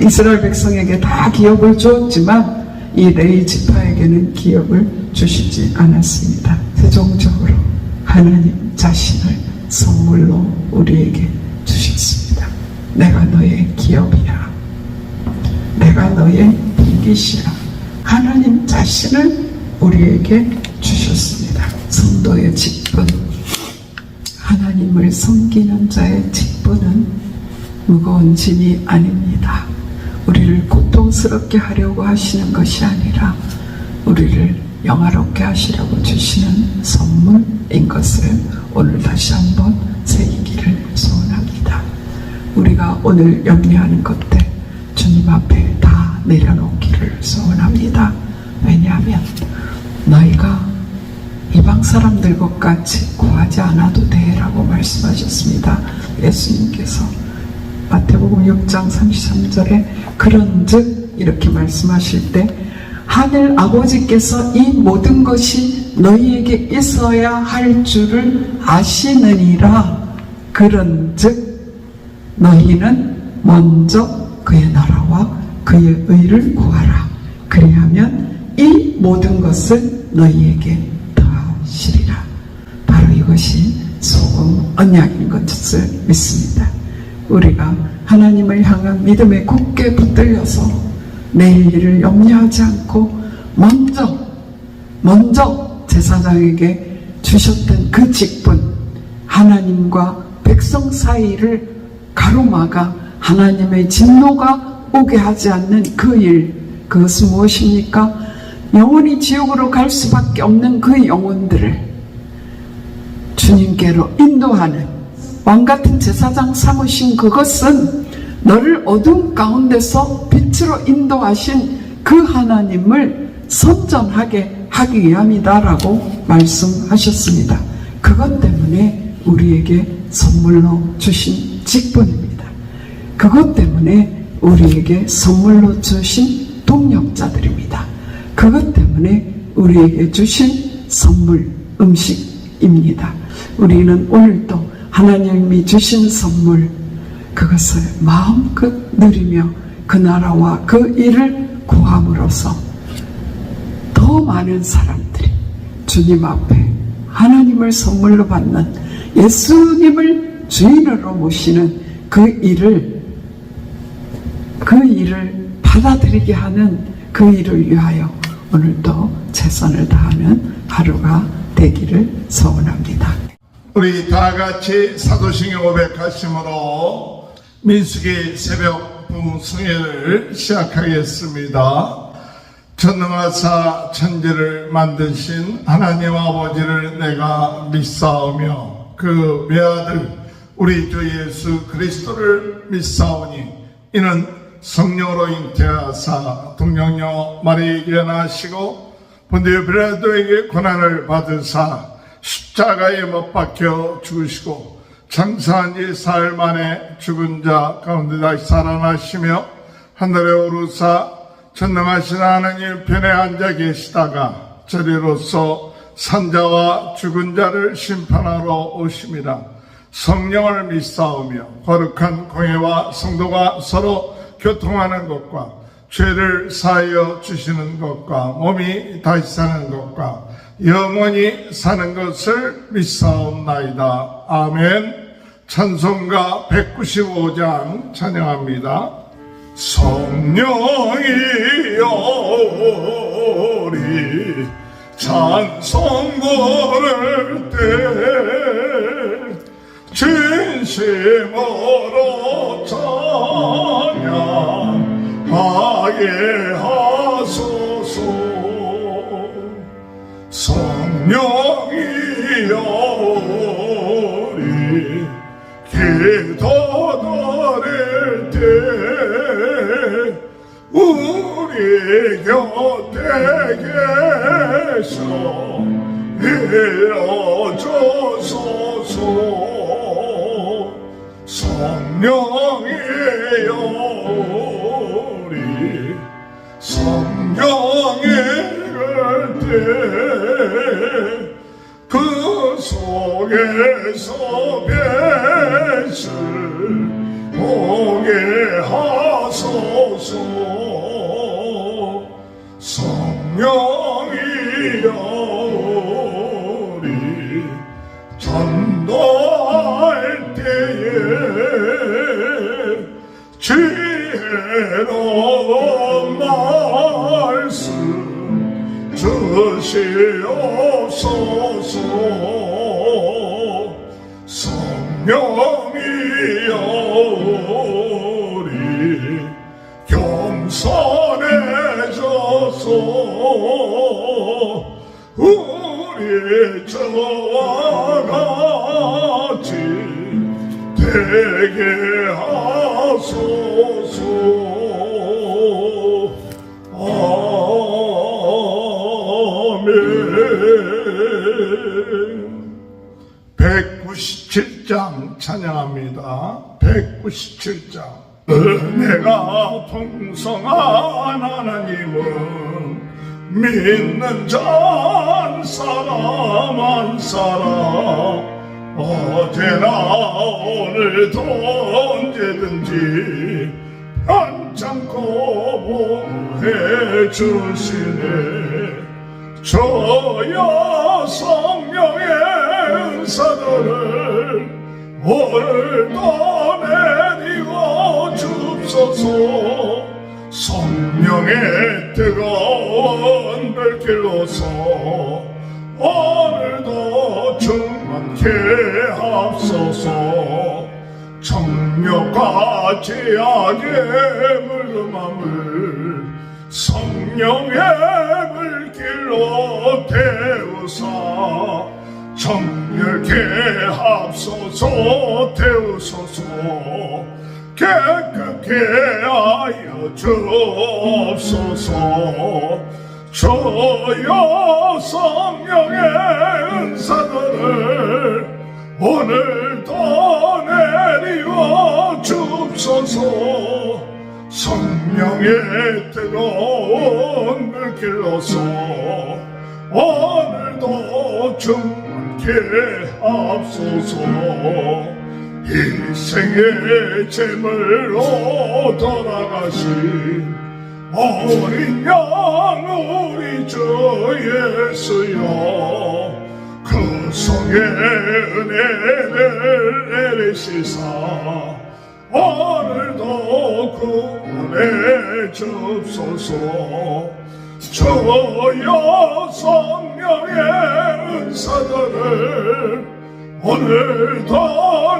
이스라엘 백성에게 다 기업을 주었지만 이 레위 지파에게는 기업을 주시지 않았습니다. 최종적으로 하나님 자신을 선물로 우리에게 주셨습니다. 내가 너의 기업이야. 내가 너의 빚이야. 하나님 자신을 우리에게 주셨습니다. 성도의 직분, 하나님을 섬기는 자의 직분은 무거운 짐이 아닙니다. 우리를 고통스럽게 하려고 하시는 것이 아니라 우리를 영화롭게 하시려고 주시는 선물인 것을 오늘 다시 한번 새기기를 소원합니다. 우리가 오늘 염려하는 것들 주님 앞에 다 내려놓기를 소원합니다. 왜냐하면 너희가 이방 사람들 것 같이 구하지 않아도 돼 라고 말씀하셨습니다. 예수님께서 마태복음 6장 33절에 그런즉 이렇게 말씀하실 때 하늘 아버지께서 이 모든 것이 너희에게 있어야 할 줄을 아시느니라. 그런즉 너희는 먼저 그의 나라와 그의 의를 구하라. 그리하면 이 모든 것을 너희에게 더하시리라. 바로 이것이 소금 언약인 것을 믿습니다. 우리가 하나님을 향한 믿음에 굳게 붙들려서 내일 일을 염려하지 않고 먼저 제사장에게 주셨던 그 직분, 하나님과 백성 사이를 가로막아 하나님의 진노가 오게 하지 않는 그 일, 그것은 무엇입니까? 영원히 지옥으로 갈 수밖에 없는 그 영혼들을 주님께로 인도하는 왕같은 제사장 삼으신 그것은 너를 어둠 가운데서 빛으로 인도하신 그 하나님을 선전하게 하기 위함이다 라고 말씀하셨습니다. 그것 때문에 우리에게 선물로 주신 직분입니다. 그것 때문에 우리에게 선물로 주신 동력자들입니다. 그것 때문에 우리에게 주신 선물, 음식입니다. 우리는 오늘도 하나님이 주신 선물, 그것을 마음껏 누리며 그 나라와 그 일을 구함으로써 더 많은 사람들이 주님 앞에 하나님을 선물로 받는 예수님을 주인으로 모시는 그 일을 받아들이게 하는 그 일을 위하여 오늘도 최선을 다하는 하루가 되기를 소원합니다. 우리 다 같이 사도신경 고백하심으로 민수기 새벽 부흥성회를 시작하겠습니다. 전능하사 천지를 만드신 하나님 아버지를 내가 믿사오며 그 외아들 우리 주 예수 그리스도를 믿사오니 이는 성령으로 잉태하사 동정녀 마리에게 일어나시고 본디오 빌라도에게 고난을 받으사 십자가에 못 박혀 죽으시고 장사한 지 사흘 만에 죽은 자 가운데 다시 살아나시며 하늘에 오르사 전능하신 하나님 편에 앉아 계시다가 저리로서 산자와 죽은 자를 심판하러 오심이라. 성령을 믿사오며 거룩한 공회와 성도가 서로 교통하는 것과 죄를 사하여 주시는 것과 몸이 다시 사는 것과 영원히 사는 것을 믿사옵나이다. 아멘. 찬송가 195장 찬양합니다. 성령이여 우리 찬송 부를 때 진심으로 찬양하게 하소서. 성령이여 우리 기도 드릴 때 우리 곁에 계셔 일어주소서. 성령이여 우리 성령이 때 그 속에서 뱃을 보게 하게 하소서. 성령이여 우리 전도할 때에 지혜로운 말씀 주시옵소서. 성령이여 우리 겸손해져서 우리 저와 같이 되게 하소서. 아멘. 197장 찬양합니다. 197장. 은혜가 풍성한 하나님은 믿는 자 한 사람 한 사람 어제나 오늘도 언제든지 편찮고 보호해 주시네. 저여 성령의 은사들을 오늘도 내리고 줍소서. 성령의 뜨거운 불길로서 오늘도 충만케 합소서. 정욕과 제약의 물금함을 성령의 물길로 태우사 정렬케 합소서. 태우소서. 깨끗게 하여 주옵소서. 저여 성령의 은사들을 오늘도 내리워 줍소서. 성령의 뜨거운 불길로서 오늘도 충만케 합소서. 일생의 제물로 돌아가신 어린 양 우리 주 예수여, 그 속에 은혜를 내리시사 오늘도 구원해 줍소서. 주여 성령의 은사들을 오늘도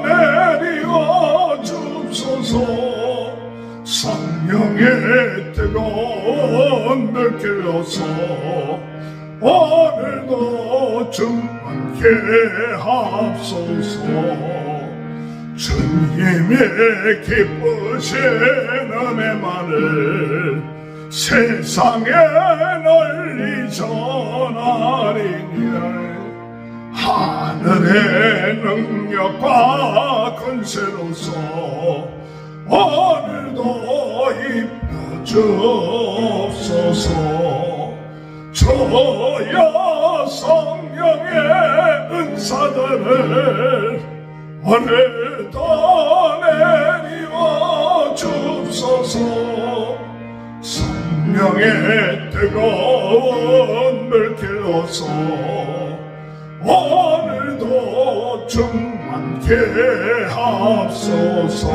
내리워 줍소서. 성령의 뜨거운 불길로서 오늘도 충만케 합소서. 주님의 기쁘신 은혜만을 세상에 널리 전하리니 하늘의 능력과 권세로서 오늘도 입혀주옵소서. 주여 성령의 은사들을 오늘도 내리워 줍소서. 성령의 뜨거운 불길로서 오늘도 충만케 합소서.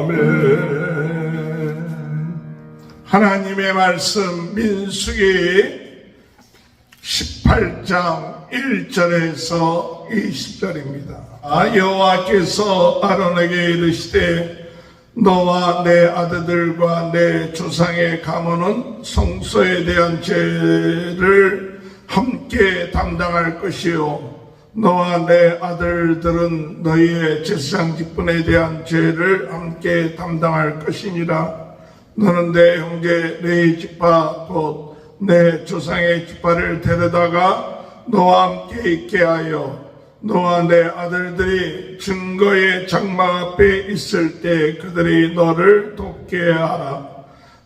아멘. 하나님의 말씀 민수기 18장 1절에서 20절입니다. 여호와께서 아론에게 이르시되 너와 내 아들들과 내 조상의 가문은 성소에 대한 죄를 함께 담당할 것이요 너와 내 아들들은 너희의 제사장 직분에 대한 죄를 함께 담당할 것이니라. 너는 내 형제 내 지파 곧 내 조상의 지파를 데려다가 너와 함께 있게 하여 너와 내 아들들이 증거의 장막 앞에 있을 때 그들이 너를 돕게 하라.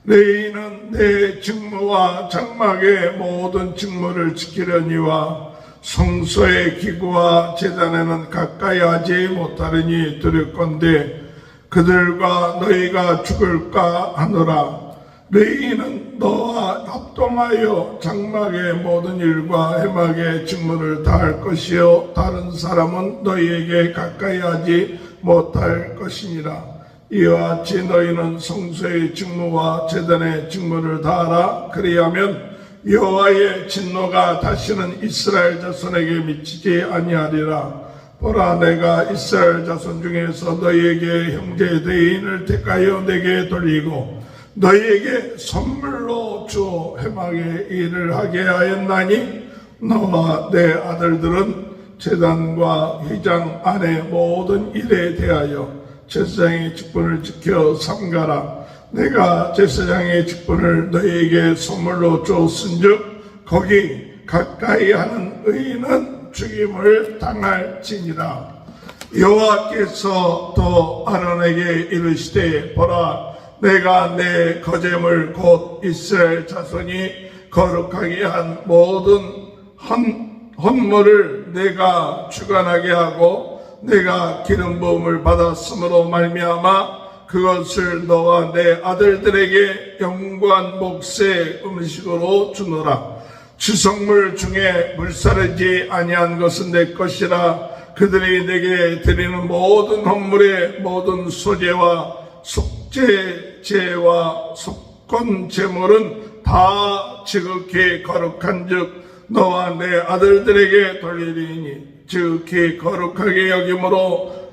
너희는 내 직무와 장막의 모든 직무를 지키려니와 성소의 기구와 제단에는 가까이 하지 못하리니 두렵건대 그들과 너희가 죽을까 하노라. 너희는 너와 합동하여 장막의 모든 일과 해막의 직무를 다할 것이요 다른 사람은 너희에게 가까이 하지 못할 것이니라. 이와 같이 너희는 성소의 직무와 제단의 직무를 다하라. 그리하면 여호와의 진노가 다시는 이스라엘 자손에게 미치지 아니하리라. 보라, 내가 이스라엘 자손 중에서 너희에게 형제 대인을 택하여 내게 돌리고 너희에게 선물로 주 해막의 일을 하게 하였나니 너와 내 아들들은 제단과 휘장 안의 모든 일에 대하여 제사장의 직분을 지켜 삼가라. 내가 제사장의 직분을 너희에게 선물로 줬은즉 거기 가까이 하는 의인은 죽임을 당할지니라. 여호와께서 또 아론에게 이르시되 보라, 내가 내 거제물 곧 이스라엘 자손이 거룩하게 한 모든 헌물을 내가 주관하게 하고 내가 기름 부음을 받았으므로 말미암아 그것을 너와 내 아들들에게 영구한 몫의 음식으로 주노라. 주성물 중에 물사르지 아니한 것은 내 것이라. 그들이 내게 드리는 모든 헌물의 모든 소제와 속죄제와 속건 제물은 다 지극히 거룩한즉 너와 내 아들들에게 돌리리니 지극히 거룩하게 여김으로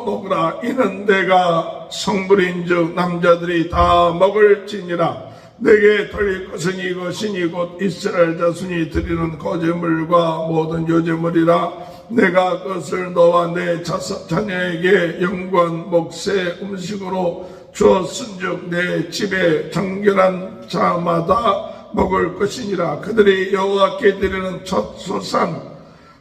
먹으라. 이는 내가 성불인즉 남자들이 다 먹을지니라. 내게 돌릴 것은 이것이니 곧 이스라엘 자손이 드리는 거제물과 모든 요제물이라. 내가 그것을 너와 내 자녀에게 영구한 몫의 음식으로 주었은즉 내 집에 정결한 자마다 먹을 것이니라. 그들이 여호와께 드리는 첫 소산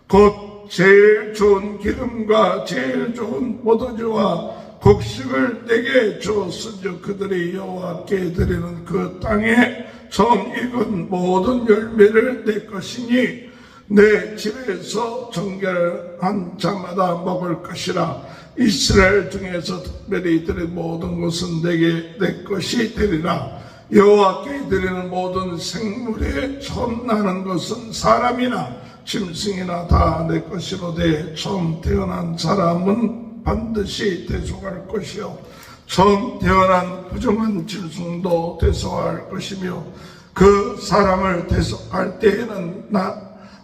곧 제일 좋은 기름과 제일 좋은 포도주와 곡식을 내게 주었은즉 그들이 여호와께 드리는 그 땅에 처음 익은 모든 열매를 내 것이니 내 집에서 정결한 자마다 먹을 것이라. 이스라엘 중에서 특별히 드린 모든 것은 내게 내 것이 되리라. 여호와께 드리는 모든 생물에 처음 나는 것은 사람이나 짐승이나 다 내 것이로되 처음 태어난 사람은 반드시 대속할 것이요 처음 태어난 부정한 짐승도 대속할 것이며 그 사람을 대속할 때에는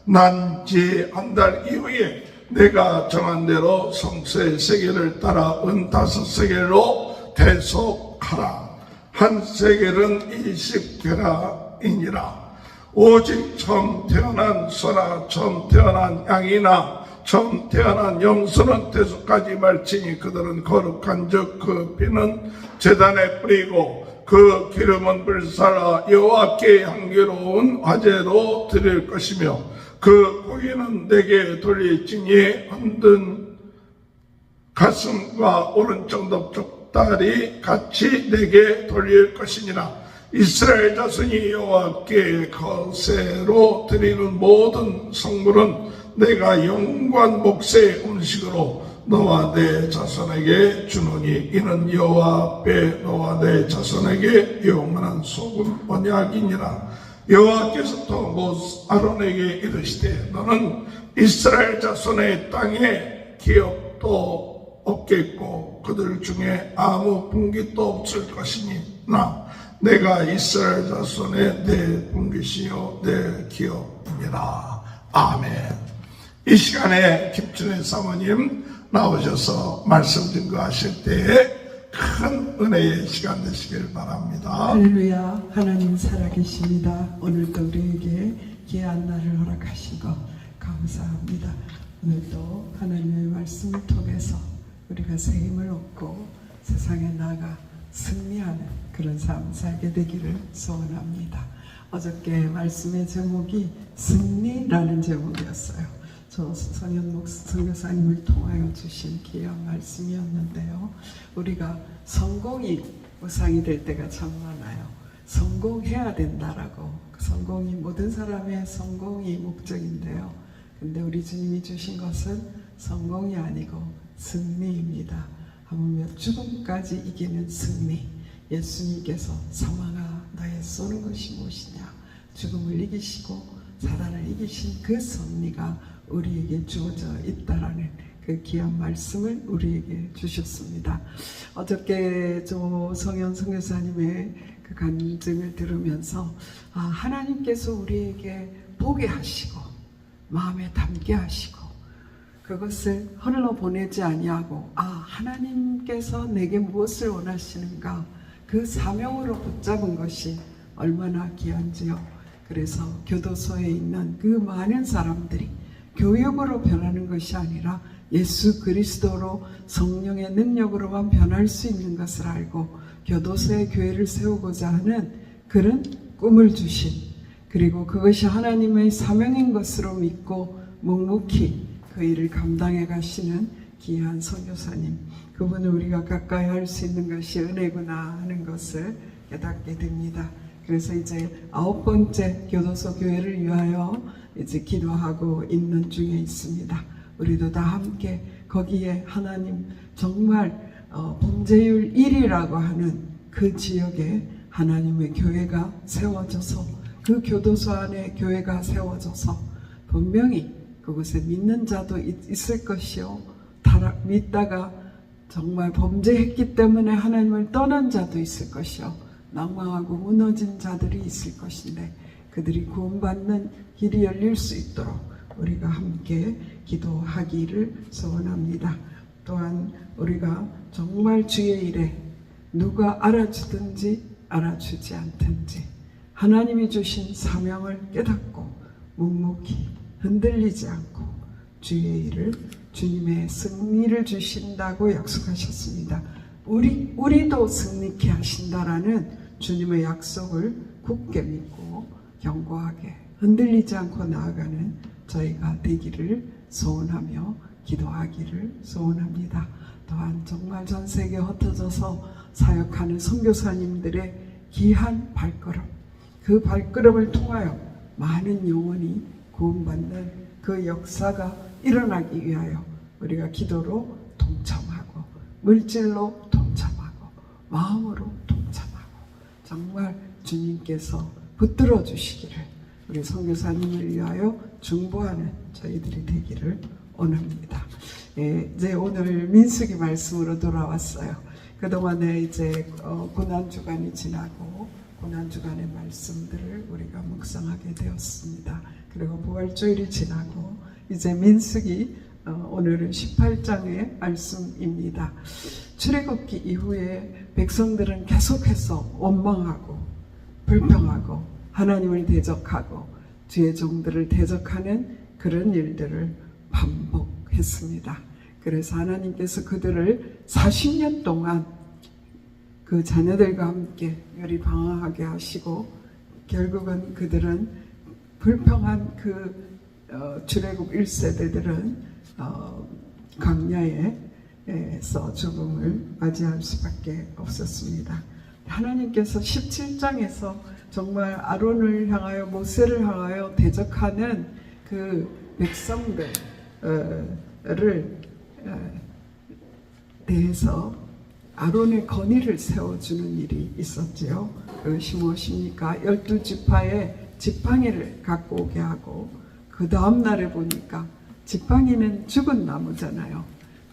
난지 한 달 이후에 내가 정한 대로 성소의 세겔을 따라 은 5세겔로 대속하라. 한 세겔은 20게라이니라. 오직 처음 태어난 소나 처음 태어난 양이나 처음 태어난 염소는 대속하지 말지니 그들은 거룩한즉 그 피는 제단에 뿌리고 그 기름은 불사라 여호와께 향기로운 화제로 드릴 것이며 그 고기는 내게 돌릴지니 흔든 가슴과 오른쪽 넓적 다리 같이 내게 돌릴 것이니라. 이스라엘 자손이 여호와께 거세로 드리는 모든 성물은 내가 영구한 몫의 음식으로 너와 내 자손에게 주노니 이는 여호와 앞에 너와 내 자손에게 영원한 소금 언약이니라. 여호와께서 또 아론에게 이르시되 너는 이스라엘 자손의 땅에 기업도 없겠고 그들 중에 아무 분깃도 없을 것이니 내가 이스라엘 자손의 내 분깃이요 내 기업이니라. 아멘. 이 시간에 김춘혜 사모님 나오셔서 말씀 증거하실 때에 큰 은혜의 시간 되시길 바랍니다. 할렐루야. 하나님 살아계십니다. 오늘도 우리에게 귀한 날을 허락하시고 감사합니다. 오늘도 하나님의 말씀을 통해서 우리가 새 힘을 얻고 세상에 나가 승리하는 그런 삶 살게 되기를 소원합니다. 어저께 말씀의 제목이 승리라는 제목이었어요. 저 성현목 선교사님을 통하여 주신 귀한 말씀이었는데요. 우리가 성공이 우상이 될 때가 참 많아요. 성공해야 된다라고. 성공이 모든 사람의 성공이 목적인데요. 근데 우리 주님이 주신 것은 성공이 아니고 승리입니다. 하물며 죽음까지 이기는 승리. 예수님께서 사망아 너의 쏘는 것이 무엇이냐. 죽음을 이기시고 사단을 이기신 그 승리가 우리에게 주어져 있다라는 그 귀한 말씀을 우리에게 주셨습니다. 어저께 조성현 선교사님의 그 간증을 들으면서 하나님께서 우리에게 보게 하시고 마음에 담게 하시고 그것을 헐러 보내지 아니하고 하나님께서 내게 무엇을 원하시는가 그 사명으로 붙잡은 것이 얼마나 귀한지요. 그래서 교도소에 있는 그 많은 사람들이 교육으로 변하는 것이 아니라 예수 그리스도로 성령의 능력으로만 변할 수 있는 것을 알고 교도소의 교회를 세우고자 하는 그런 꿈을 주신, 그리고 그것이 하나님의 사명인 것으로 믿고 묵묵히 그 일을 감당해 가시는 귀한 선교사님, 그분을 우리가 가까이 할 수 있는 것이 은혜구나 하는 것을 깨닫게 됩니다. 그래서 이제 9번째 교도소 교회를 위하여 이제 기도하고 있는 중에 있습니다. 우리도 다 함께 거기에 하나님 정말 범죄율 1위라고 하는 그 지역에 하나님의 교회가 세워져서 그 교도소 안에 교회가 세워져서 분명히 그곳에 믿는 자도 있을 것이요, 믿다가 정말 범죄했기 때문에 하나님을 떠난 자도 있을 것이요, 낭망하고 무너진 자들이 있을 것인데 그들이 구원받는 길이 열릴 수 있도록 우리가 함께 기도하기를 소원합니다. 또한 우리가 정말 주의 일에 누가 알아주든지 알아주지 않든지 하나님이 주신 사명을 깨닫고 묵묵히 흔들리지 않고 주의 일을, 주님의 승리를 주신다고 약속하셨습니다. 우리도 승리케 하신다라는 주님의 약속을 굳게 믿고 견고하게 흔들리지 않고 나아가는 저희가 되기를 소원하며 기도하기를 소원합니다. 또한 정말 전 세계에 흩어져서 사역하는 선교사님들의 귀한 발걸음, 그 발걸음을 통하여 많은 영혼이 구원받는 그 역사가 일어나기 위하여 우리가 기도로 동참하고 물질로 동참하고 마음으로 동참하고 정말 주님께서 붙들어 주시기를 우리 선교사님을 위하여 중보하는 저희들이 되기를 원합니다. 이제 오늘 민수기 말씀으로 돌아왔어요. 그동안에 이제 고난주간이 지나고 고난주간의 말씀들을 우리가 묵상하게 되었습니다. 그리고 부활주일이 지나고 이제 민수기 오늘은 18장의 말씀입니다. 출애굽기 이후에 백성들은 계속해서 원망하고 불평하고 하나님을 대적하고 주의 종들을 대적하는 그런 일들을 반복했습니다. 그래서 하나님께서 그들을 40년 동안 그 자녀들과 함께 열이 방황하게 하시고 결국은 그들은 불평한 그 출애굽 1세대들은 광야에서 죽음을 맞이할 수밖에 없었습니다. 하나님께서 17장에서 정말 아론을 향하여 모세를 향하여 대적하는 그 백성들을 대해서 아론의 건의를 세워주는 일이 있었지요. 그것이 무엇입니까? 12지파의 지팡이를 갖고 오게 하고 그 다음 날에 보니까 지팡이는 죽은 나무잖아요.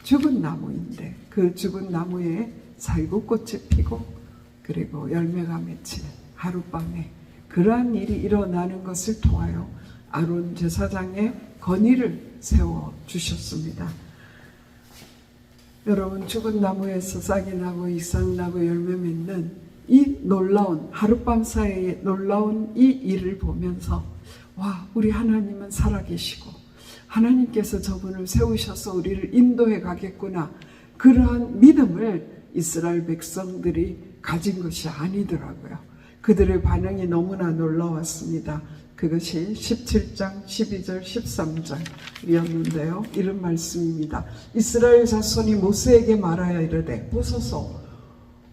죽은 나무인데 그 죽은 나무에 살구꽃이 피고 그리고 열매가 맺힌 하룻밤에 그러한 일이 일어나는 것을 통하여 아론 제사장의 건의를 세워주셨습니다. 여러분, 죽은 나무에서 싹이 나고 이삭 나고 열매 맺는 이 놀라운 하룻밤 사이에 놀라운 이 일을 보면서 와, 우리 하나님은 살아계시고 하나님께서 저분을 세우셔서 우리를 인도해 가겠구나, 그러한 믿음을 이스라엘 백성들이 가진 것이 아니더라고요. 그들의 반응이 너무나 놀라웠습니다. 그것이 17장 12절 13절이었는데요. 이런 말씀입니다. 이스라엘 자손이 모세에게 말하여 이르되 보소서,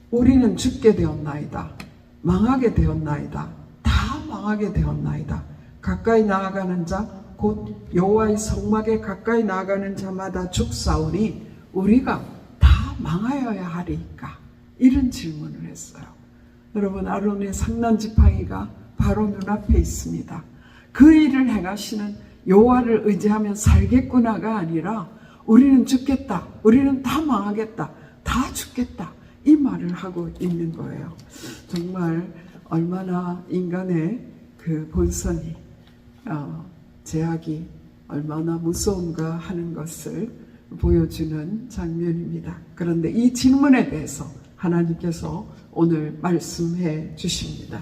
우리는 죽게 되었나이다. 망하게 되었나이다. 다 망하게 되었나이다. 가까이 나아가는 자 곧 여호와의 성막에 가까이 나아가는 자마다 죽사오니 우리가 다 망하여야 하리이까? 이런 질문을 했어요. 여러분, 아론의 상난지팡이가 바로 눈앞에 있습니다. 그 일을 행하시는 여호와를 의지하면 살겠구나가 아니라 우리는 죽겠다, 우리는 다 망하겠다, 다 죽겠다, 이 말을 하고 있는 거예요. 정말 얼마나 인간의 그 본성이 제약이 얼마나 무서운가 하는 것을 보여주는 장면입니다. 그런데 이 질문에 대해서 하나님께서 오늘 말씀해 주십니다.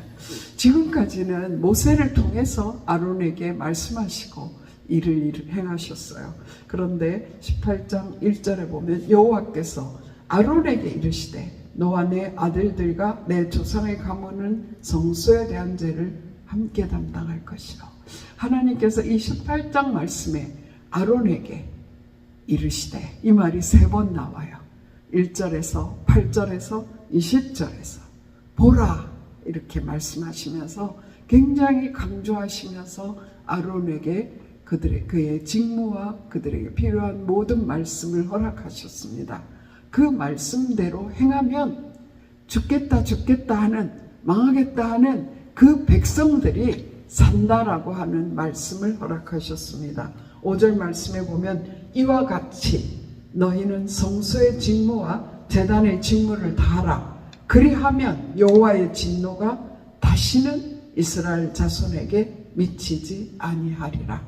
지금까지는 모세를 통해서 아론에게 말씀하시고 일을 행하셨어요. 그런데 18장 1절에 보면 여호와께서 아론에게 이르시되 너와 내 아들들과 내 조상의 가문은 성소에 대한 죄를 함께 담당할 것이라. 하나님께서 이 18장 말씀에 아론에게 이르시되, 이 말이 3번 나와요. 1절에서 8절에서 20절에서 보라 이렇게 말씀하시면서 굉장히 강조하시면서 아론에게 그의 직무와 그들에게 필요한 모든 말씀을 허락하셨습니다. 그 말씀대로 행하면 죽겠다 하는, 망하겠다 하는 그 백성들이 산다라고 하는 말씀을 허락하셨습니다. 5절 말씀에 보면 이와 같이 너희는 성소의 직무와 제단의 직무를 다하라. 그리하면 여호와의 진노가 다시는 이스라엘 자손에게 미치지 아니하리라.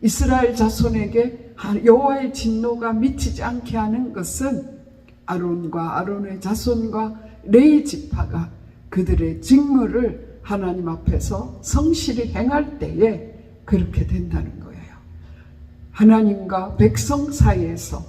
이스라엘 자손에게 여호와의 진노가 미치지 않게 하는 것은 아론과 아론의 자손과 레위 지파가 그들의 직무를 하나님 앞에서 성실히 행할 때에 그렇게 된다는 거예요. 하나님과 백성 사이에서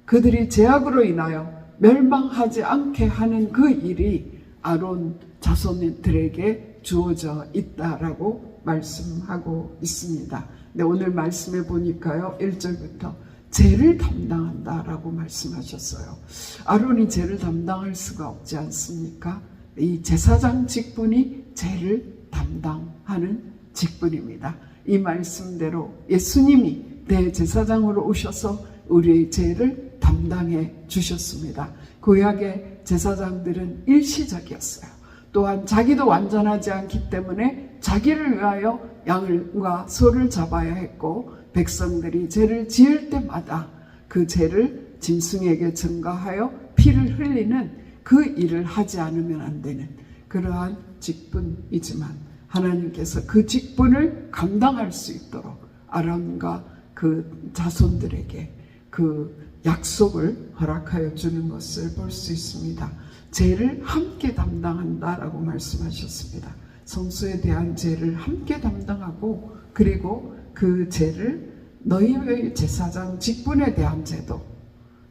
그들이 죄악으로 인하여 멸망하지 않게 하는 그 일이 아론 자손들에게 주어져 있다라고 말씀하고 있습니다. 근데 오늘 말씀해 보니까요, 1절부터 죄를 담당한다라고 말씀하셨어요. 아론이 죄를 담당할 수가 없지 않습니까? 이 제사장 직분이 죄를 담당하는 직분입니다. 이 말씀대로 예수님이 대제사장으로 오셔서 우리의 죄를 담당해 주셨습니다. 구약의 제사장들은 일시적이었어요. 또한 자기도 완전하지 않기 때문에 자기를 위하여 양과 소를 잡아야 했고, 백성들이 죄를 지을 때마다 그 죄를 짐승에게 증거하여 피를 흘리는 그 일을 하지 않으면 안 되는 그러한 직분이지만, 하나님께서 그 직분을 감당할 수 있도록 아론과 그 자손들에게 그 약속을 허락하여 주는 것을 볼 수 있습니다. 죄를 함께 담당한다라고 말씀하셨습니다. 성소에 대한 죄를 함께 담당하고, 그리고 그 죄를 너희의 제사장 직분에 대한 죄도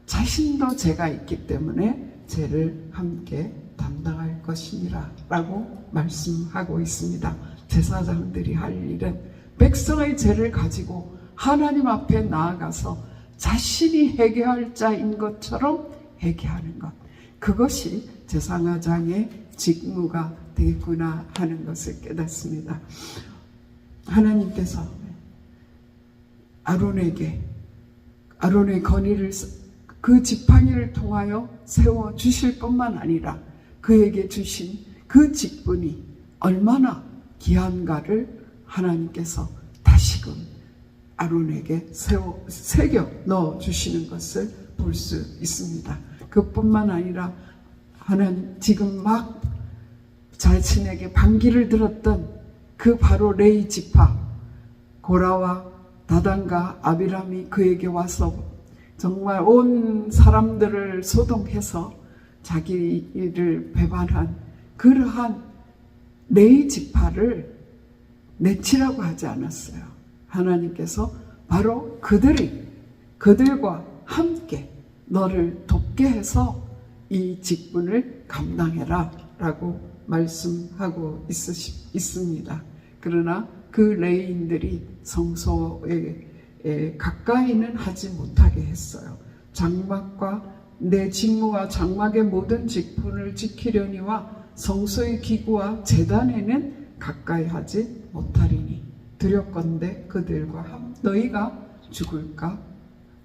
자신도 죄가 있기 때문에 죄를 함께 담당할 것이니라 라고 말씀하고 있습니다. 제사장들이 할 일은 백성의 죄를 가지고 하나님 앞에 나아가서 자신이 회개할 자인 것처럼 회개하는 것, 그것이 제사장의 직무가 되겠구나 하는 것을 깨닫습니다. 하나님께서 아론의 건의를 그 지팡이를 통하여 세워 주실 뿐만 아니라 그에게 주신 그 직분이 얼마나 귀한가를 하나님께서 다시금 아론에게 새겨 넣어 주시는 것을 볼 수 있습니다. 그뿐만 아니라 하나님 지금 막 자신에게 반기를 들었던 그 바로 레위 지파 고라와 다단과 아비람이 그에게 와서 정말 온 사람들을 소동해서 자기를 배반한 그러한 레위 지파를 내치라고 하지 않았어요. 하나님께서 바로 그들과 함께 너를 돕게 해서 이 직분을 감당해라 라고 말씀하고 있습니다. 그러나 그 레위인들이 성소에 가까이는 하지 못하게 했어요. 장막과 내 직무와 장막의 모든 직분을 지키려니와 성소의 기구와 제단에는 가까이 하지 못하리니 두렵건대 그들과 너희가 죽을까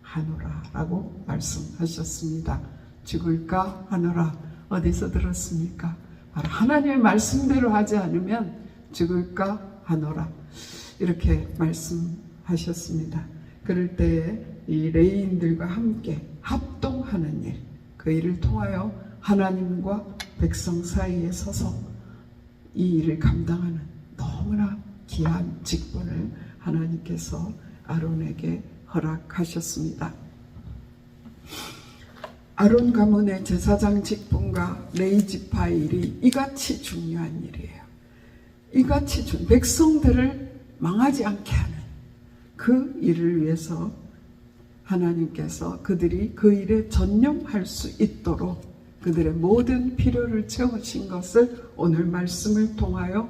하노라 라고 말씀하셨습니다. 죽을까 하노라. 어디서 들었습니까? 바로 하나님의 말씀대로 하지 않으면 죽을까 하노라 이렇게 말씀하셨습니다. 그럴 때에 이 레위인들과 함께 합동하는 일, 그 일을 통하여 하나님과 백성 사이에 서서 이 일을 감당하는 너무나 귀한 직분을 하나님께서 아론에게 허락하셨습니다. 아론 가문의 제사장 직분과 레위 지파의 일이 이같이 중요한 일이에요. 이같이 백성들을 망하지 않게 하는 그 일을 위해서 하나님께서 그들이 그 일에 전념할 수 있도록 그들의 모든 필요를 채우신 것을 오늘 말씀을 통하여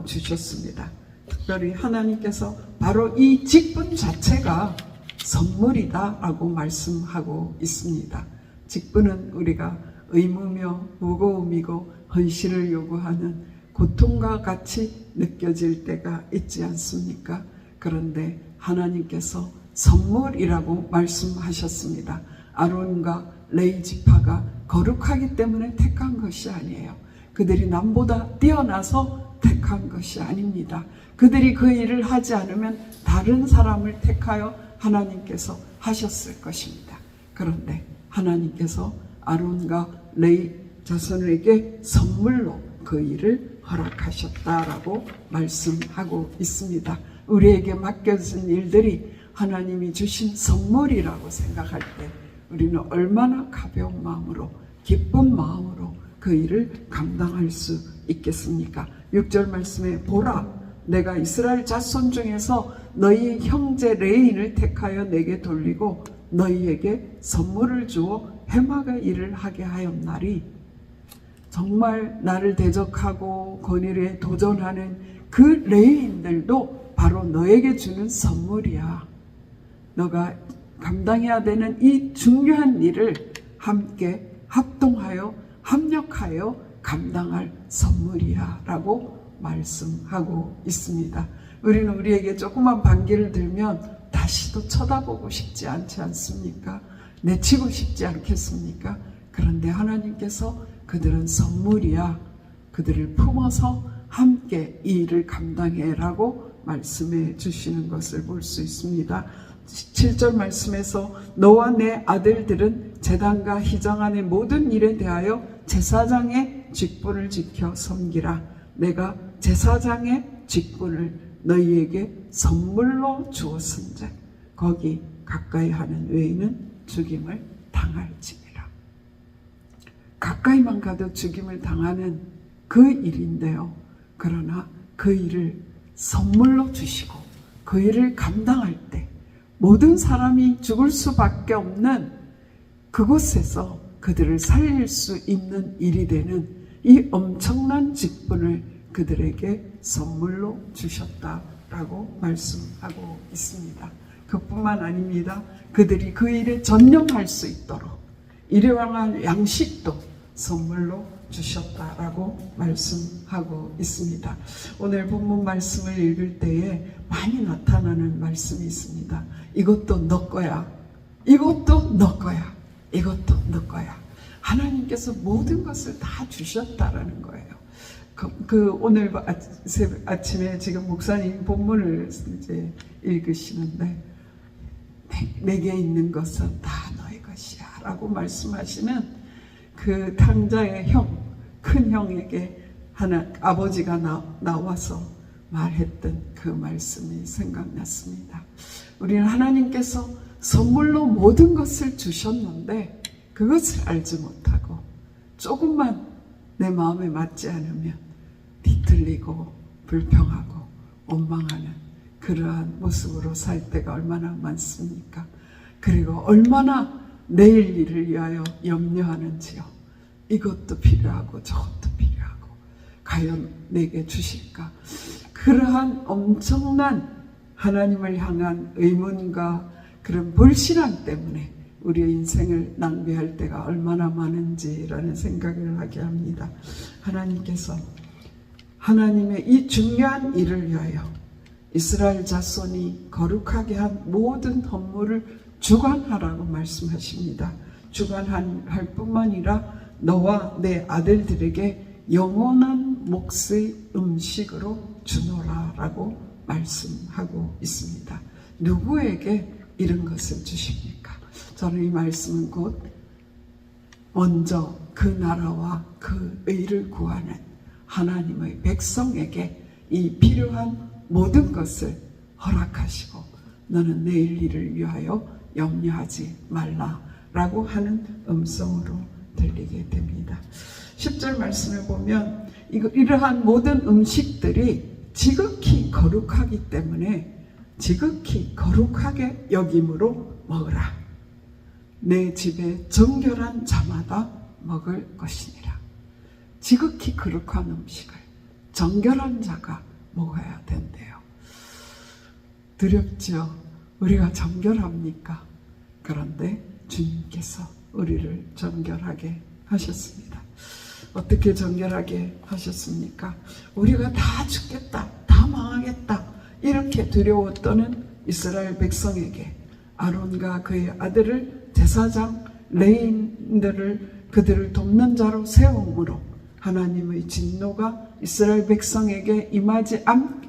주셨습니다. 특별히 하나님께서 바로 이 직분 자체가 선물이다 라고 말씀하고 있습니다. 직분은 우리가 의무며 무거움이고 헌신을 요구하는 고통과 같이 느껴질 때가 있지 않습니까? 그런데 하나님께서 선물이라고 말씀하셨습니다. 아론과 레위 지파가 거룩하기 때문에 택한 것이 아니에요. 그들이 남보다 뛰어나서 택한 것이 아닙니다. 그들이 그 일을 하지 않으면 다른 사람을 택하여 하나님께서 하셨을 것입니다. 그런데 하나님께서 아론과 레위 자손에게 선물로 그 일을 허락하셨다라고 말씀하고 있습니다. 우리에게 맡겨진 일들이 하나님이 주신 선물이라고 생각할 때 우리는 얼마나 가벼운 마음으로 기쁜 마음으로 그 일을 감당할 수 있겠습니까? 6절 말씀에 보라 내가 이스라엘 자손 중에서 너희 형제 레위인을 택하여 내게 돌리고 너희에게 선물을 주어 해마가 일을 하게 하였나리. 정말 나를 대적하고 권위에 도전하는 그 레위인들도 바로 너에게 주는 선물이야. 너가 감당해야 되는 이 중요한 일을 함께 합동하여 합력하여 감당할 선물이야 라고 말씀하고 있습니다. 우리는 우리에게 조그만 반기를 들면 다시도 쳐다보고 싶지 않지 않습니까? 내치고 싶지 않겠습니까? 그런데 하나님께서 그들은 선물이야. 그들을 품어서 함께 이 일을 감당해라고 말씀해 주시는 것을 볼 수 있습니다. 7절 말씀에서 너와 내 아들들은 제단과 희장 안의 모든 일에 대하여 제사장의 직분을 지켜 섬기라. 내가 제사장의 직분을 너희에게 선물로 주었은즉 거기 가까이 하는 외에는 죽임을 당할지니라. 가까이만 가도 죽임을 당하는 그 일인데요. 그러나 그 일을 선물로 주시고 그 일을 감당할 때 모든 사람이 죽을 수밖에 없는 그곳에서 그들을 살릴 수 있는 일이 되는 이 엄청난 직분을 그들에게 선물로 주셨다라고 말씀하고 있습니다. 그뿐만 아닙니다. 그들이 그 일에 전념할 수 있도록 일용할 양식도 선물로 주셨다라고 말씀하고 있습니다. 오늘 본문 말씀을 읽을 때에 많이 나타나는 말씀이 있습니다. 이것도 너 거야. 이것도 너 거야. 이것도 너 거야. 하나님께서 모든 것을 다 주셨다라는 거예요. 오늘 아침에 지금 목사님 본문을 이제 읽으시는데 내게 있는 것은 다 너의 것이야 라고 말씀하시는 그 탕자의 큰 형에게 아버지가 나와서 말했던 그 말씀이 생각났습니다. 우리는 하나님께서 선물로 모든 것을 주셨는데 그것을 알지 못하고 조금만 내 마음에 맞지 않으면 뒤틀리고 불평하고 원망하는 그러한 모습으로 살 때가 얼마나 많습니까? 그리고 얼마나 내일 일을 위하여 염려하는지요. 이것도 필요하고 저것도 필요하고 과연 내게 주실까? 그러한 엄청난 하나님을 향한 의문과 그런 불신앙 때문에 우리의 인생을 낭비할 때가 얼마나 많은지라는 생각을 하게 합니다. 하나님께서 하나님의 이 중요한 일을 위하여 이스라엘 자손이 거룩하게 한 모든 헌물을 주관하라고 말씀하십니다. 주관할 뿐만 아니라 너와 내 아들들에게 영원한 몫의 음식으로 주노라라고 말씀하고 있습니다. 누구에게 이런 것을 주십니까? 저는 이 말씀은 곧 먼저 그 나라와 그 의를 구하는 하나님의 백성에게 이 필요한 모든 것을 허락하시고 너는 내일 일을 위하여 염려하지 말라라고 하는 음성으로 들리게 됩니다. 10절 말씀을 보면 이러한 모든 음식들이 지극히 거룩하기 때문에 지극히 거룩하게 여김으로 먹으라. 내 집에 정결한 자마다 먹을 것이니라. 지극히 거룩한 음식을 정결한 자가 먹어야 된대요. 두렵죠? 우리가 정결합니까? 그런데 주님께서 우리를 정결하게 하셨습니다. 어떻게 정결하게 하셨습니까? 우리가 다 죽겠다, 다 망하겠다 이렇게 두려웠던 이스라엘 백성에게 아론과 그의 아들을 제사장 레인들을 그들을 돕는 자로 세움으로 하나님의 진노가 이스라엘 백성에게 임하지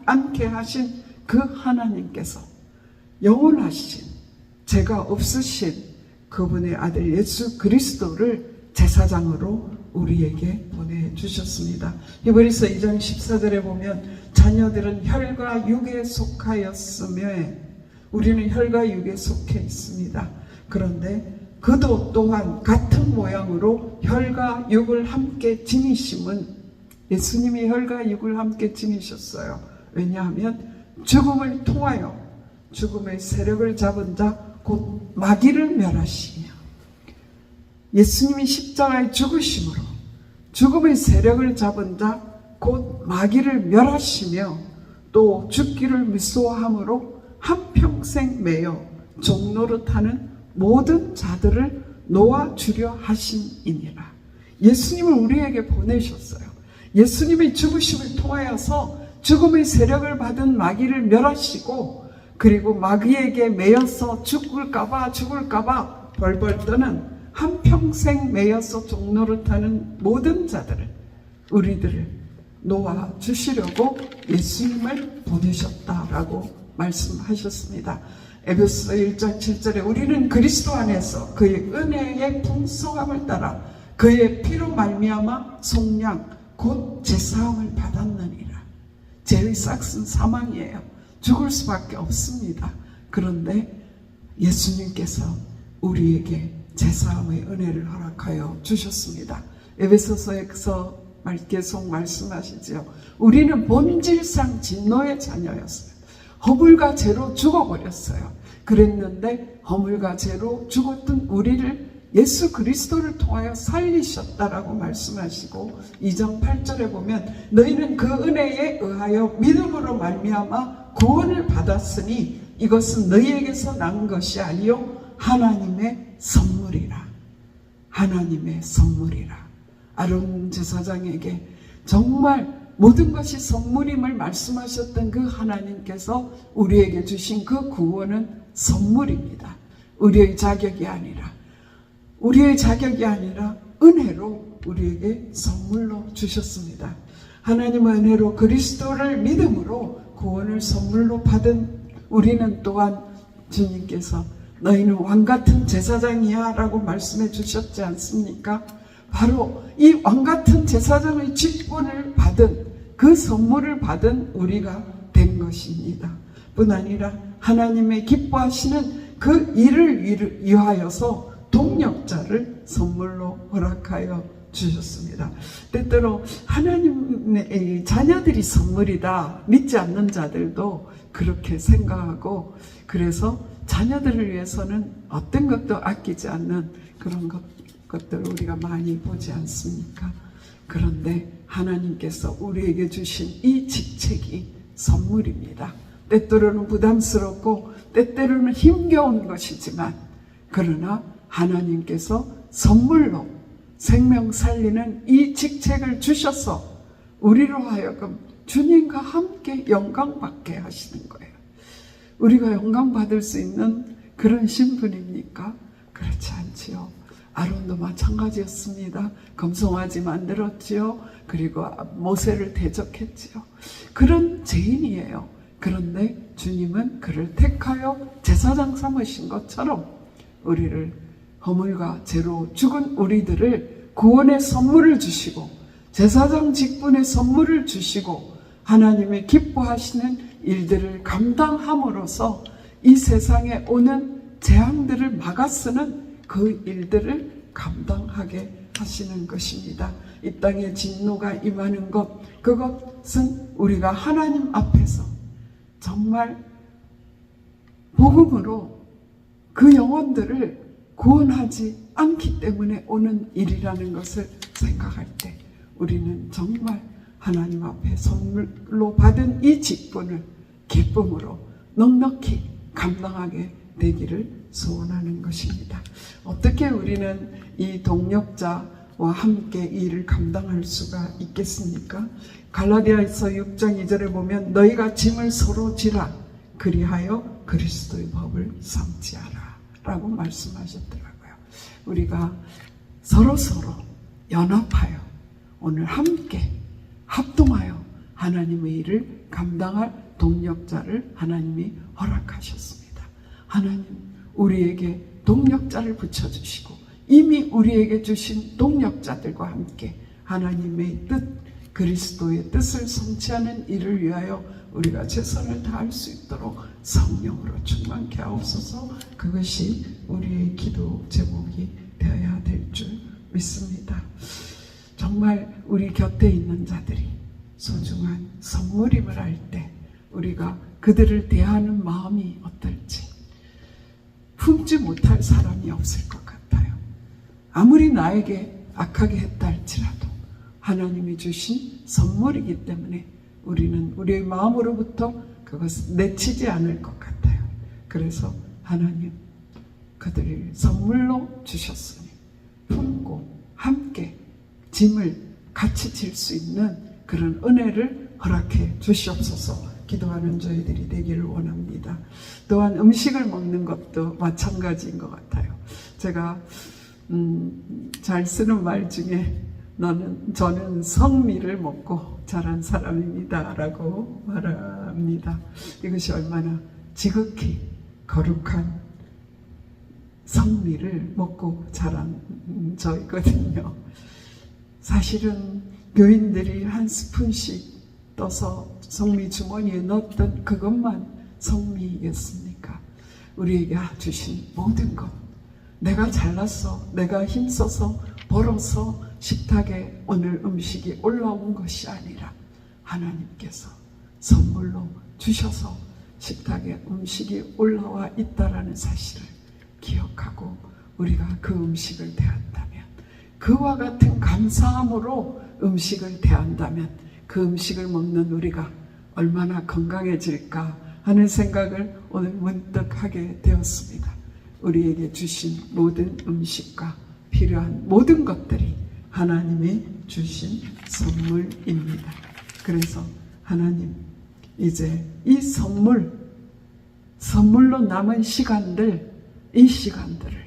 않게 하신 그 하나님께서 영원하신 죄가 없으신 그분의 아들 예수 그리스도를 제사장으로 우리에게 보내주셨습니다. 히브리서 2장 14절에 보면 자녀들은 혈과 육에 속하였으며 우리는 혈과 육에 속해 있습니다. 그런데 그도 또한 같은 모양으로 혈과 육을 함께 지니심은 예수님이 혈과 육을 함께 지니셨어요. 왜냐하면 죽음을 통하여 죽음의 세력을 잡은 자 곧 마귀를 멸하시며 예수님이 십자가에 죽으심으로 죽음의 세력을 잡은 자 곧 마귀를 멸하시며 또 죽기를 미소함으로 한평생 매여 종노릇하는 모든 자들을 놓아주려 하심이니라. 예수님을 우리에게 보내셨어요. 예수님의 죽으심을 통하여서 죽음의 세력을 받은 마귀를 멸하시고 그리고 마귀에게 매여서 죽을까봐 벌벌 떠는 한평생 매여서 종노릇하는 모든 자들을 우리들을 놓아주시려고 예수님을 보내셨다라고 말씀하셨습니다. 에베소 1장 7절에 우리는 그리스도 안에서 그의 은혜의 풍성함을 따라 그의 피로 말미암아 속량 곧 제사함을 받았느니라. 죄의 삭은 사망이에요. 죽을 수밖에 없습니다. 그런데 예수님께서 우리에게 제사함의 은혜를 허락하여 주셨습니다. 에베소서에서 계속 말씀하시죠. 우리는 본질상 진노의 자녀였어요. 허물과 죄로 죽어버렸어요. 그랬는데 허물과 죄로 죽었던 우리를 예수 그리스도를 통하여 살리셨다라고 말씀하시고 2장 8절에 보면 너희는 그 은혜에 의하여 믿음으로 말미암아 구원을 받았으니 이것은 너희에게서 난 것이 아니요 하나님의 선물이라. 하나님의 선물이라. 아론 제사장에게 정말 모든 것이 선물임을 말씀하셨던 그 하나님께서 우리에게 주신 그 구원은 선물입니다. 우리의 자격이 아니라 은혜로 우리에게 선물로 주셨습니다. 하나님의 은혜로 그리스도를 믿음으로 구원을 선물로 받은 우리는 또한 주님께서 너희는 왕같은 제사장이야 라고 말씀해 주셨지 않습니까? 바로 이 왕같은 제사장의 직분을 받은 그 선물을 받은 우리가 된 것입니다. 뿐 아니라 하나님의 기뻐하시는 그 일을 위하여서 동력자를 선물로 허락하여 주셨습니다. 때때로 하나님의 자녀들이 선물이다 믿지 않는 자들도 그렇게 생각하고 그래서 자녀들을 위해서는 어떤 것도 아끼지 않는 그런 것들을 우리가 많이 보지 않습니까? 그런데 하나님께서 우리에게 주신 이 직책이 선물입니다. 때때로는 부담스럽고 때때로는 힘겨운 것이지만 그러나 하나님께서 선물로 생명 살리는 이 직책을 주셔서 우리로 하여금 주님과 함께 영광받게 하시는 거예요. 우리가 영광받을 수 있는 그런 신분입니까? 그렇지 않지요. 아론도 마찬가지였습니다. 금송아지 만들었지요. 그리고 모세를 대적했지요. 그런 죄인이에요. 그런데 주님은 그를 택하여 제사장 삼으신 것처럼 우리를 허물과 죄로 죽은 우리들을 구원의 선물을 주시고 제사장 직분의 선물을 주시고 하나님의 기뻐하시는 일들을 감당함으로써 이 세상에 오는 재앙들을 막아쓰는 그 일들을 감당하게 하시는 것입니다. 이 땅에 진노가 임하는 것, 그것은 우리가 하나님 앞에서 정말 복음으로 그 영혼들을 구원하지 않기 때문에 오는 일이라는 것을 생각할 때 우리는 정말 하나님 앞에 선물로 받은 이 직분을 기쁨으로 넉넉히 감당하게 되기를 소원하는 것입니다. 어떻게 우리는 이 동력자와 함께 이 일을 감당할 수가 있겠습니까? 갈라디아서 6장 2절에 보면 너희가 짐을 서로 지라 그리하여 그리스도의 법을 삼지하라 라고 말씀하셨더라고요. 우리가 서로 연합하여 오늘 함께 합동하여 하나님의 일을 감당할 동력자를 하나님이 허락하셨습니다. 하나님 우리에게 동력자를 붙여주시고 이미 우리에게 주신 동력자들과 함께 하나님의 뜻, 그리스도의 뜻을 성취하는 일을 위하여 우리가 최선을 다할 수 있도록 성령으로 충만케 하옵소서. 그것이 우리의 기도 제목이 되어야 될 줄 믿습니다. 정말 우리 곁에 있는 자들이 소중한 선물임을 알 때 우리가 그들을 대하는 마음이 어떨지 품지 못할 사람이 없을 것 같아요. 아무리 나에게 악하게 했다 할지라도 하나님이 주신 선물이기 때문에 우리는 우리의 마음으로부터 그것을 내치지 않을 것 같아요. 그래서 하나님 그들을 선물로 주셨으니 품고 함께 짐을 같이 질 수 있는 그런 은혜를 허락해 주시옵소서. 기도하는 저희들이 되기를 원합니다. 또한 음식을 먹는 것도 마찬가지인 것 같아요. 제가 잘 쓰는 말 중에 저는 성미를 먹고 자란 사람입니다 라고 말합니다. 이것이 얼마나 지극히 거룩한 성미를 먹고 자란 저이거든요. 사실은 교인들이 한 스푼씩 떠서 성미 주머니에 넣었던 그것만 성미였습니까? 우리에게 주신 모든 것, 내가 잘났어, 내가 힘써서 벌어서 식탁에 오늘 음식이 올라온 것이 아니라 하나님께서 선물로 주셔서 식탁에 음식이 올라와 있다라는 사실을 기억하고 우리가 그 음식을 대한다면, 그와 같은 감사함으로 음식을 대한다면 그 음식을 먹는 우리가 얼마나 건강해질까 하는 생각을 오늘 문득 하게 되었습니다. 우리에게 주신 모든 음식과 필요한 모든 것들이 하나님이 주신 선물입니다. 그래서 하나님, 이제 이 선물로 남은 시간들, 이 시간들을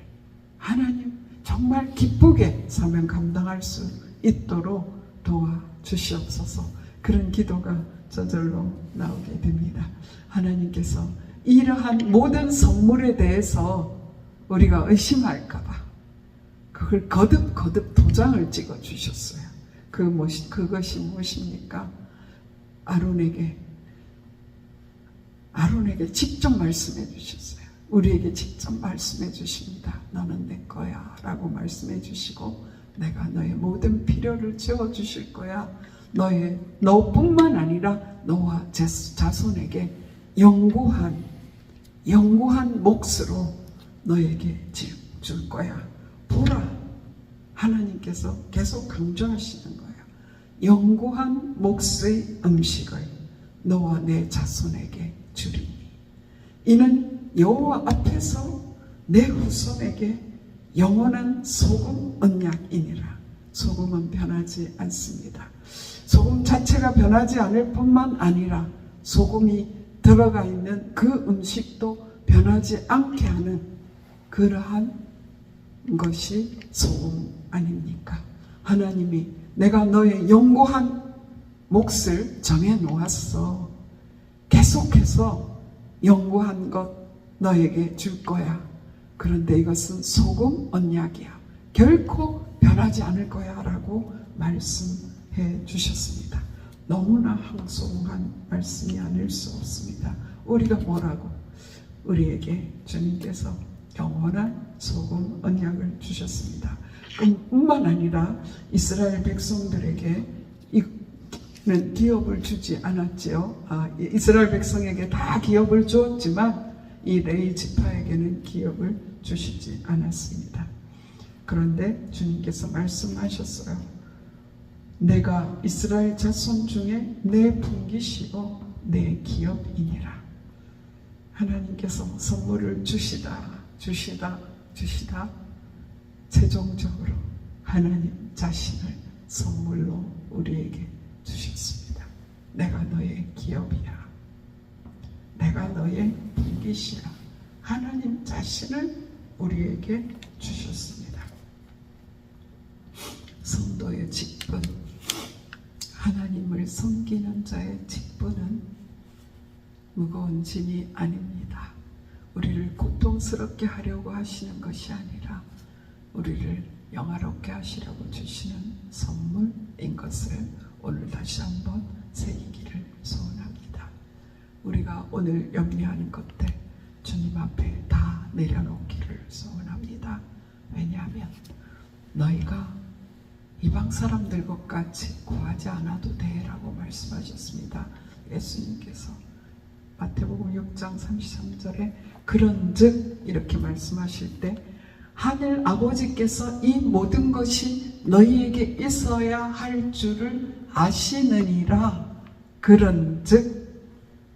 하나님 정말 기쁘게 사명 감당할 수 있도록 도와주시옵소서. 그런 기도가 저절로 나오게 됩니다. 하나님께서 이러한 모든 선물에 대해서 우리가 의심할까봐 그걸 거듭 도장을 찍어 주셨어요. 그것이 무엇입니까? 아론에게 직접 말씀해 주셨어요. 우리에게 직접 말씀해 주십니다. 너는 내 거야 라고 말씀해 주시고, 내가 너의 모든 필요를 채워 주실 거야. 너뿐만 아니라 너와 자손에게 영구한 몫으로 너에게 줄 거야. 보라, 하나님께서 계속 강조하시는 거예요. 영구한 몫의 음식을 너와 내 자손에게 주리니 이는 여호와 앞에서 내 후손에게 영원한 소금 언약이니라. 소금은 변하지 않습니다. 소금 자체가 변하지 않을 뿐만 아니라 소금이 들어가 있는 그 음식도 변하지 않게 하는 그러한 것이 소금 아닙니까? 하나님이 내가 너의 영구한 몫을 정해 놓았어. 계속해서 영구한 것 너에게 줄 거야. 그런데 이것은 소금 언약이야. 결코 변하지 않을 거야 라고 말씀해 주셨습니다. 너무나 황송한 말씀이 아닐 수 없습니다. 우리가 뭐라고? 우리에게 주님께서 영원한 소금 언약을 주셨습니다. 뿐만 아니라 이스라엘 백성들에게 이는 기업을 주지 않았지요. 이스라엘 백성에게 다 기업을 주었지만 이 레위 지파에게는 기업을 주시지 않았습니다. 그런데 주님께서 말씀하셨어요. 내가 이스라엘 자손 중에 내 분깃이요 내 기업이니라. 하나님께서 선물을 주시다 최종적으로 하나님 자신을 선물로 우리에게 주셨습니다. 내가 너의 기업이야. 내가 너의 분깃이야. 하나님 자신을 우리에게 주셨습니다. 성도의 직분, 하나님을 섬기는 자의 직분은 무거운 짐이 아닙니다. 우리를 고통스럽게 하려고 하시는 것이 아니라 우리를 영화롭게 하시려고 주시는 선물인 것을 오늘 다시 한번 새기기를 소원합니다. 우리가 오늘 염려하는 것들 주님 앞에 다 내려놓기를 소원합니다. 왜냐하면 너희가 이방 사람들 것 같이 구하지 않아도 돼라고 말씀하셨습니다. 예수님께서 마태복음 6장 33절에 그런즉 이렇게 말씀하실 때 하늘 아버지께서 이 모든 것이 너희에게 있어야 할 줄을 아시느니라. 그런즉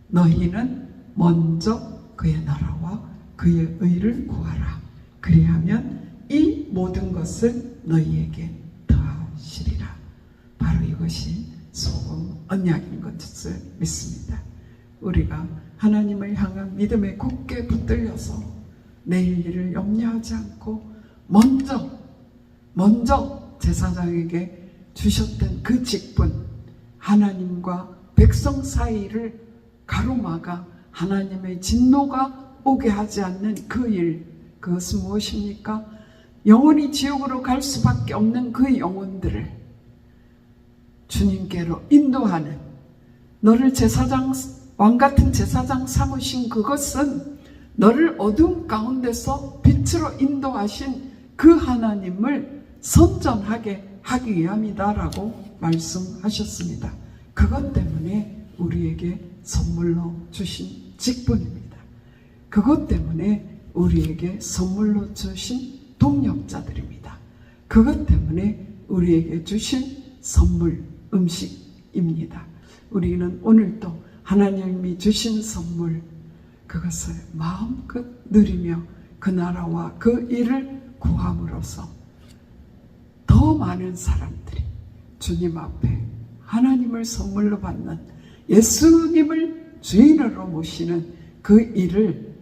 너희는 먼저 그의 나라와 그의 의를 구하라. 그리하면 이 모든 것을 너희에게 더하시리라. 바로 이것이 소금 언약인 것을 믿습니다. 우리가 하나님을 향한 믿음에 굳게 붙들려서 내일 일을 염려하지 않고 먼저 제사장에게 주셨던 그 직분, 하나님과 백성 사이를 가로막아 하나님의 진노가 오게 하지 않는 그 일, 그것은 무엇입니까? 영원히 지옥으로 갈 수밖에 없는 그 영혼들을 주님께로 인도하는, 너를 제사장, 왕같은 제사장 삼으신 그것은 너를 어두움 가운데서 빛으로 인도하신 그 하나님을 선전하게 하기 위함이다라고 말씀하셨습니다. 그것 때문에 우리에게 선물로 주신 직분입니다. 그것 때문에 우리에게 선물로 주신 동력자들입니다. 그것 때문에 우리에게 주신 선물, 음식입니다. 우리는 오늘도 하나님이 주신 선물, 그것을 마음껏 누리며 그 나라와 그 일을 구함으로써 더 많은 사람들이 주님 앞에 하나님을 선물로 받는, 예수님을 주인으로 모시는 그 일을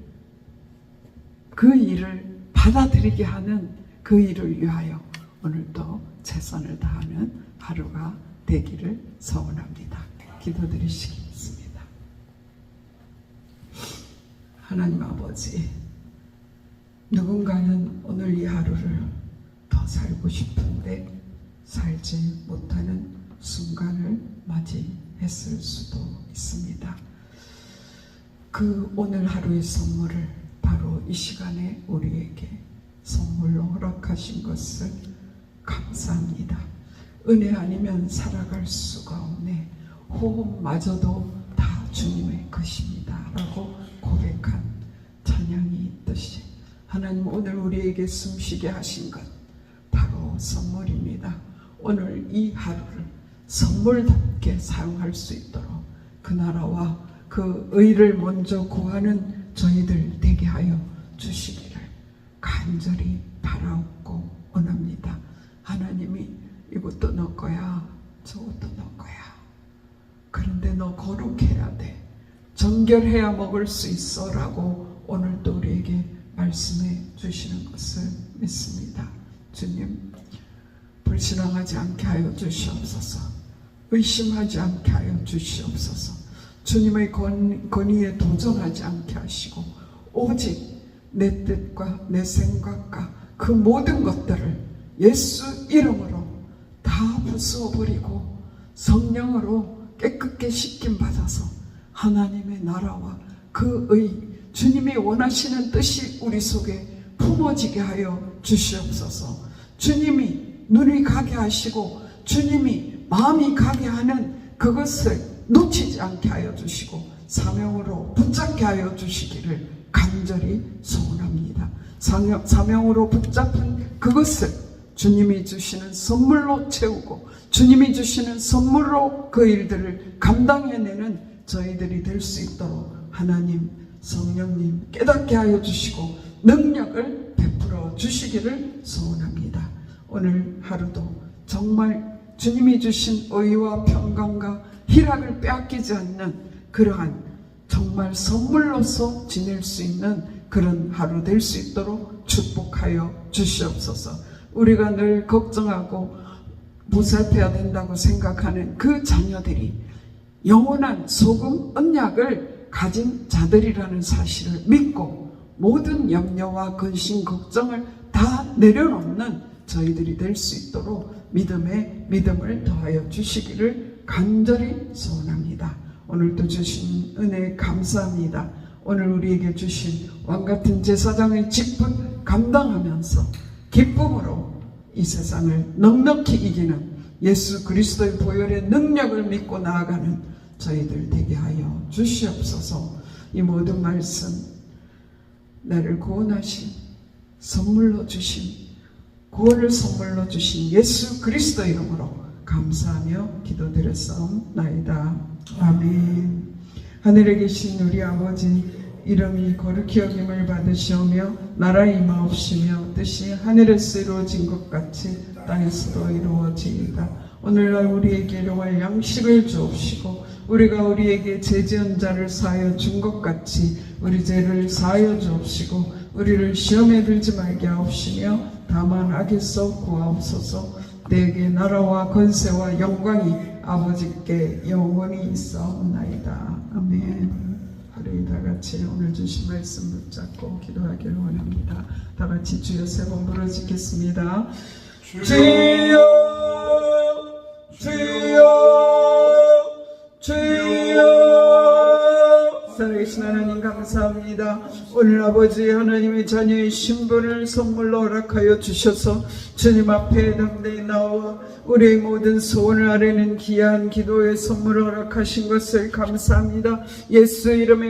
받아들이게 하는 그 일을 위하여 오늘도 최선을 다하는 하루가 되기를 소원합니다. 기도드리시겠습니다. 하나님 아버지, 누군가는 오늘 이 하루를 더 살고 싶은데 살지 못하는 순간을 맞이했을 수도 있습니다. 그 오늘 하루의 선물을 바로 이 시간에 우리에게 선물로 허락하신 것을 감사합니다. 은혜 아니면 살아갈 수가 없네. 호흡마저도 다 주님의 것입니다 라고 고백한 찬양이 있듯이 하나님 오늘 우리에게 숨쉬게 하신 것 바로 선물입니다. 오늘 이 하루를 선물답게 사용할 수 있도록 그 나라와 그 의를 먼저 구하는 저희들 되게 하여 주시기를 간절히 바라옵고 원합니다. 하나님이 이것도 너 거야, 저것도 너 거야. 그런데 너 거룩해야 돼. 정결해야 먹을 수 있어 라고 오늘 또 우리에게 말씀해 주시는 것을 믿습니다. 주님, 불신앙하지 않게 하여 주시옵소서. 의심하지 않게 하여 주시옵소서. 주님의 권위에 도전하지 않게 하시고 오직 내 뜻과 내 생각과 그 모든 것들을 예수 이름으로 다 부수어버리고 성령으로 깨끗게 씻김받아서 하나님의 나라와 그의 주님이 원하시는 뜻이 우리 속에 품어지게 하여 주시옵소서. 주님이 눈이 가게 하시고 주님이 마음이 가게 하는 그것을 놓치지 않게 하여 주시고 사명으로 붙잡게 하여 주시기를 간절히 소원합니다. 사명으로 붙잡은 그것을 주님이 주시는 선물로 채우고 주님이 주시는 선물로 그 일들을 감당해내는 저희들이 될 수 있도록 하나님, 성령님 깨닫게 하여 주시고 능력을 베풀어 주시기를 소원합니다. 오늘 하루도 정말 주님이 주신 의와 평강과 희락을 빼앗기지 않는 그러한 정말 선물로서 지낼 수 있는 그런 하루 될 수 있도록 축복하여 주시옵소서. 우리가 늘 걱정하고 보살펴야 된다고 생각하는 그 자녀들이 영원한 소금 언약을 가진 자들이라는 사실을 믿고 모든 염려와 근심 걱정을 다 내려놓는 저희들이 될 수 있도록 믿음에 믿음을 더하여 주시기를 간절히 소원합니다. 오늘도 주신 은혜 감사합니다. 오늘 우리에게 주신 왕같은 제사장의 직분 감당하면서 기쁨으로 이 세상을 넉넉히 이기는 예수 그리스도의 보혈의 능력을 믿고 나아가는 저희들 되게 하여 주시옵소서. 이 모든 말씀 나를 구원하신 선물로 주신 구원을 선물로 주신 예수 그리스도 이름으로 감사하며 기도드렸사옵나이다. 아멘. 하늘에 계신 우리 아버지 이름이 거룩히 여김을 받으시오며 나라 임하옵시며 뜻이 하늘에서 이루어진 것 같이 땅에서도 이루어지이다. 오늘날 우리에게 일용할 양식을 주옵시고 우리가 우리에게 죄 지은 자를 사하여 준 것 같이 우리 죄를 사하여 주옵시고 우리를 시험에 들지 말게 하옵시며 다만 악에서 구하옵소서. 내게 나라와 권세와 영광이 아버지께 영원히 있사옵나이다. 아멘. 우리 다같이 오늘 주신 말씀 붙잡고 기도하기를 원합니다. 다같이 주여 세 번 부르짖겠습니다. 주여 주여 주여. 살아계신 하나님 감사합니다. 오늘 아버지 하나님의 자녀의 신분을 선물로 허락하여 주셔서 주님 앞에 담대히 나와 우리의 모든 소원을 아뢰는 귀한 기도의 선물을 허락하신 것을 감사합니다. 예수 이름에